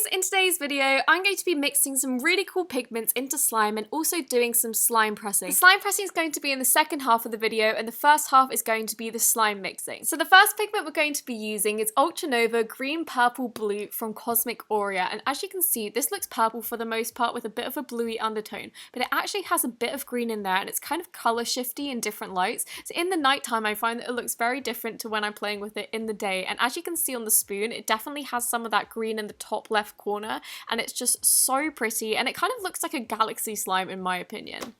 guys, in today's video I'm going to be mixing some really cool pigments into slime and also doing some slime pressing. The slime pressing is going to be in the second half of the video and the first half is going to be the slime mixing. So the first pigment we're going to be using is Ultra Nova Green Purple Blue from Cosmic Aurea, and as you can see this looks purple for the most part with a bit of a bluey undertone, but it actually has a bit of green in there and it's kind of colour shifty in different lights. So in the nighttime I find that it looks very different to when I'm playing with it in the day, and as you can see on the spoon it definitely has some of that green in the top left corner and it's just so pretty and it kind of looks like a galaxy slime in my opinion.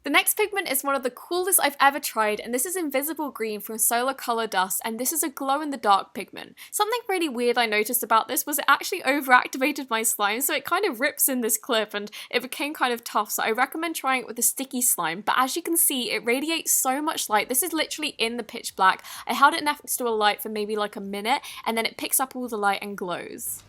The next pigment is one of the coolest I've ever tried, and this is Invisible Green from Solar Color Dust, and this is a glow-in-the-dark pigment. Something really weird I noticed about this was it actually overactivated my slime, so it kind of rips in this clip and it became kind of tough, so I recommend trying it with a sticky slime. But as you can see, it radiates so much light. This is literally in the pitch black. I held it next to a light for maybe like a minute, and then it picks up all the light and glows.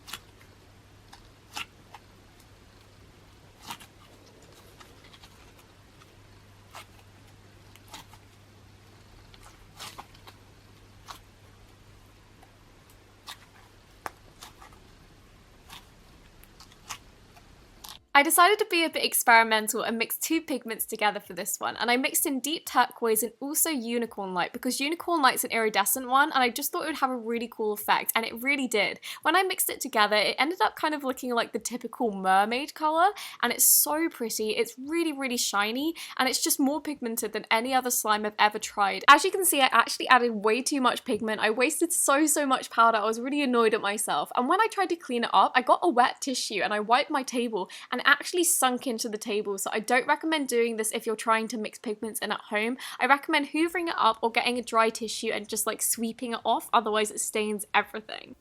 I decided to be a bit experimental and mix two pigments together for this one, and I mixed in Deep Turquoise and also Unicorn Light because Unicorn Light's an iridescent one and I just thought it would have a really cool effect, and it really did. When I mixed it together it ended up kind of looking like the typical mermaid colour, and it's so pretty. It's really shiny and it's just more pigmented than any other slime I've ever tried. As you can see I actually added way too much pigment. I wasted so much powder. I was really annoyed at myself, and when I tried to clean it up I got a wet tissue and I wiped my table and actually sunk into the table, so I don't recommend doing this if you're trying to mix pigments in at home. I recommend hoovering it up or getting a dry tissue and just like sweeping it off, otherwise it stains everything.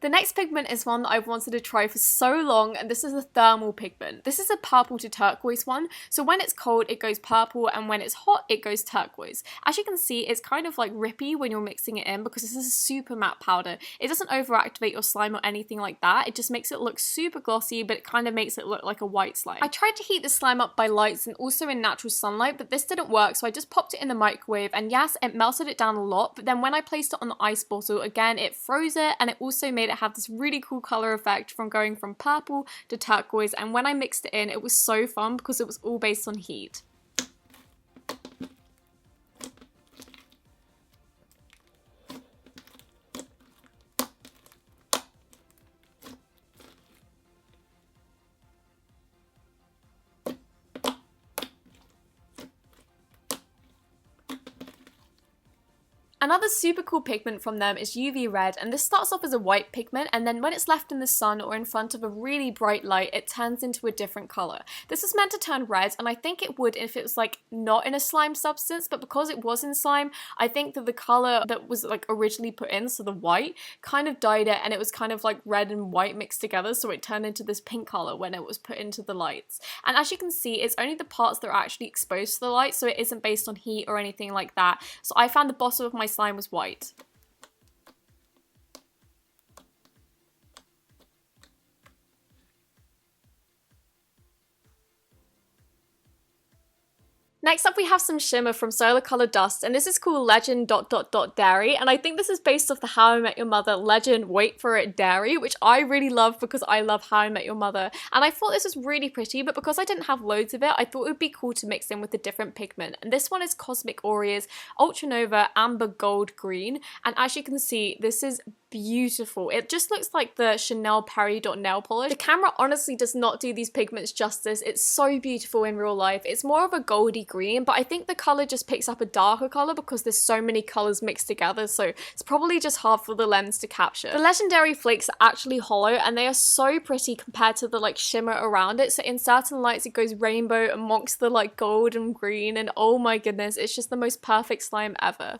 The next pigment is one that I've wanted to try for so long, and this is a thermal pigment. This is a purple to turquoise one, so when it's cold it goes purple and when it's hot it goes turquoise. As you can see it's kind of like rippy when you're mixing it in because this is a super matte powder. It doesn't overactivate your slime or anything like that, it just makes it look super glossy, but it kind of makes it look like a white slime. I tried to heat the slime up by lights and also in natural sunlight, but this didn't work, so I just popped it in the microwave, and yes, it melted it down a lot, but then when I placed it on the ice bottle again it froze it, and it also made it have this really cool color effect from going from purple to turquoise, and when I mixed it in it was so fun because it was all based on heat. Another super cool pigment from them is UV Red, and this starts off as a white pigment and then when it's left in the sun or in front of a really bright light it turns into a different colour. This is meant to turn red, and I think it would if it was like not in a slime substance, but because it was in slime I think that the colour that was like originally put in, so the white, kind of dyed it and it was kind of like red and white mixed together, so it turned into this pink colour when it was put into the lights. And as you can see it's only the parts that are actually exposed to the light, so it isn't based on heat or anything like that. So I found the bottom of my slime was white. Next up we have some Shimmer from Solar Color Dust, and this is called Legend ... Dairy, and I think this is based off the How I Met Your Mother Legend, wait for it, Dairy, which I really love because I love How I Met Your Mother, and I thought this was really pretty, but because I didn't have loads of it I thought it would be cool to mix in with a different pigment, and this one is Cosmic Aurea's Ultra Nova Amber Gold Green, and as you can see this is beautiful. It just looks like the Chanel Perry nail polish. The camera honestly does not do these pigments justice. It's so beautiful in real life. It's more of a goldy green, but I think the color just picks up a darker color because there's so many colors mixed together, so it's probably just hard for the lens to capture. The legendary flakes are actually hollow and they are so pretty compared to the like shimmer around it, so in certain lights it goes rainbow amongst the like gold and green, and oh my goodness, it's just the most perfect slime ever.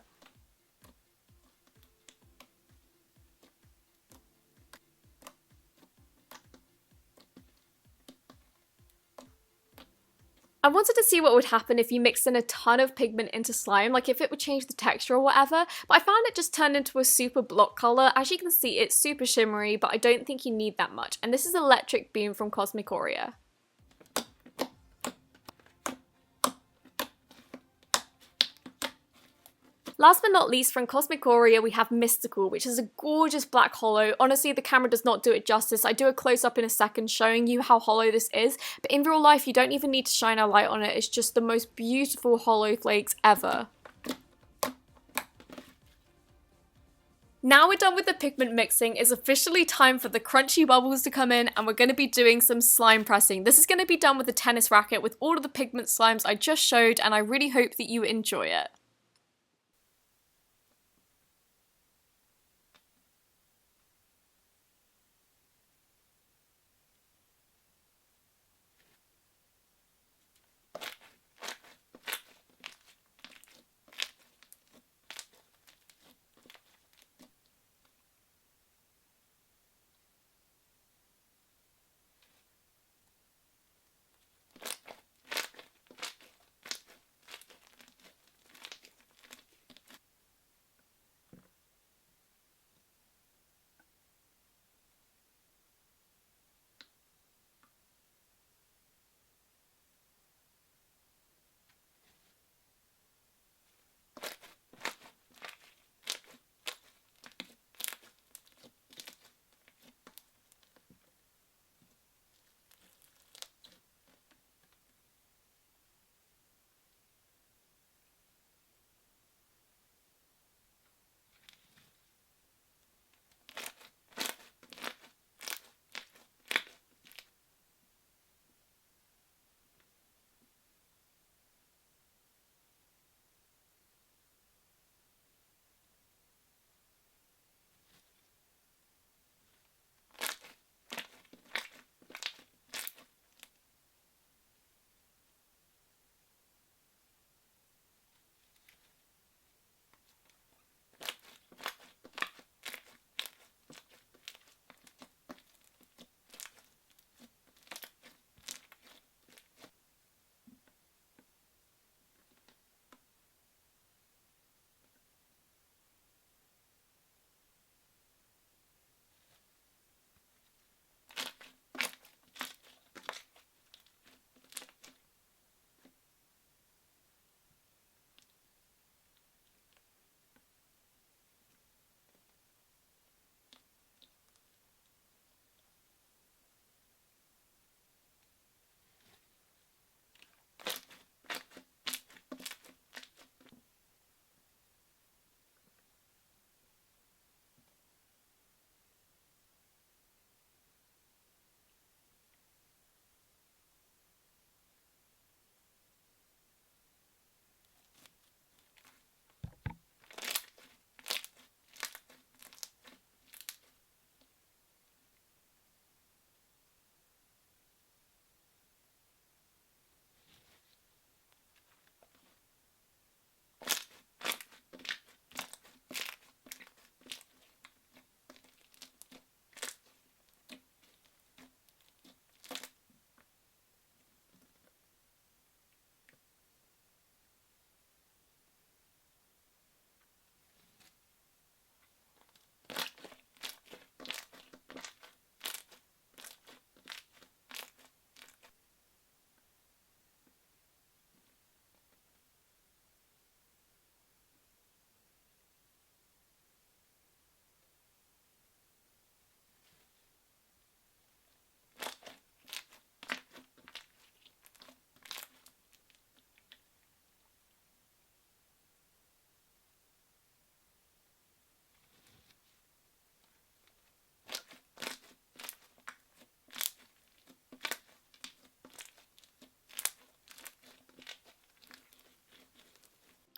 I wanted to see what would happen if you mixed in a ton of pigment into slime, like if it would change the texture or whatever, but I found it just turned into a super block colour. As you can see, it's super shimmery, but I don't think you need that much. And this is Electric Beam from Cosmic Aurea. Last but not least, from Cosmic Aurea, we have Mystical, which is a gorgeous black hollow. Honestly, the camera does not do it justice. I do a close-up in a second showing you how hollow this is, but in real life, you don't even need to shine a light on it. It's just the most beautiful hollow flakes ever. Now we're done with the pigment mixing, it's officially time for the crunchy bubbles to come in, and we're going to be doing some slime pressing. This is going to be done with a tennis racket with all of the pigment slimes I just showed, and I really hope that you enjoy it.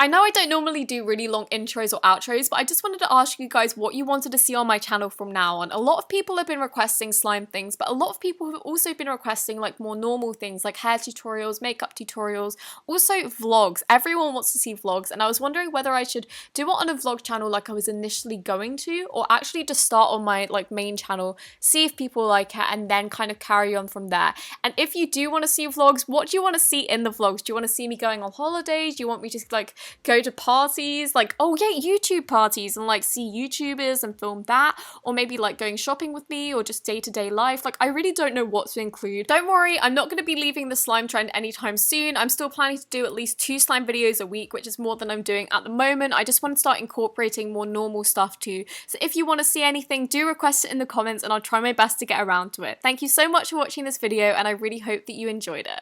I know I don't normally do really long intros or outros, but I just wanted to ask you guys what you wanted to see on my channel from now on. A lot of people have been requesting slime things, but a lot of people have also been requesting like more normal things like hair tutorials, makeup tutorials, also vlogs. Everyone wants to see vlogs, and I was wondering whether I should do it on a vlog channel like I was initially going to, or actually just start on my like main channel, see if people like it, and then kind of carry on from there. And if you do want to see vlogs, what do you want to see in the vlogs? Do you want to see me going on holidays? Do you want me to like go to parties, like, oh yeah, YouTube parties, and like see YouTubers and film that, or maybe like going shopping with me, or just day-to-day life. Like, I really don't know what to include. Don't worry, I'm not going to be leaving the slime trend anytime soon. I'm still planning to do at least 2 slime videos a week, which is more than I'm doing at the moment. I just want to start incorporating more normal stuff too. So if you want to see anything, do request it in the comments and I'll try my best to get around to it. Thank you so much for watching this video, and I really hope that you enjoyed it.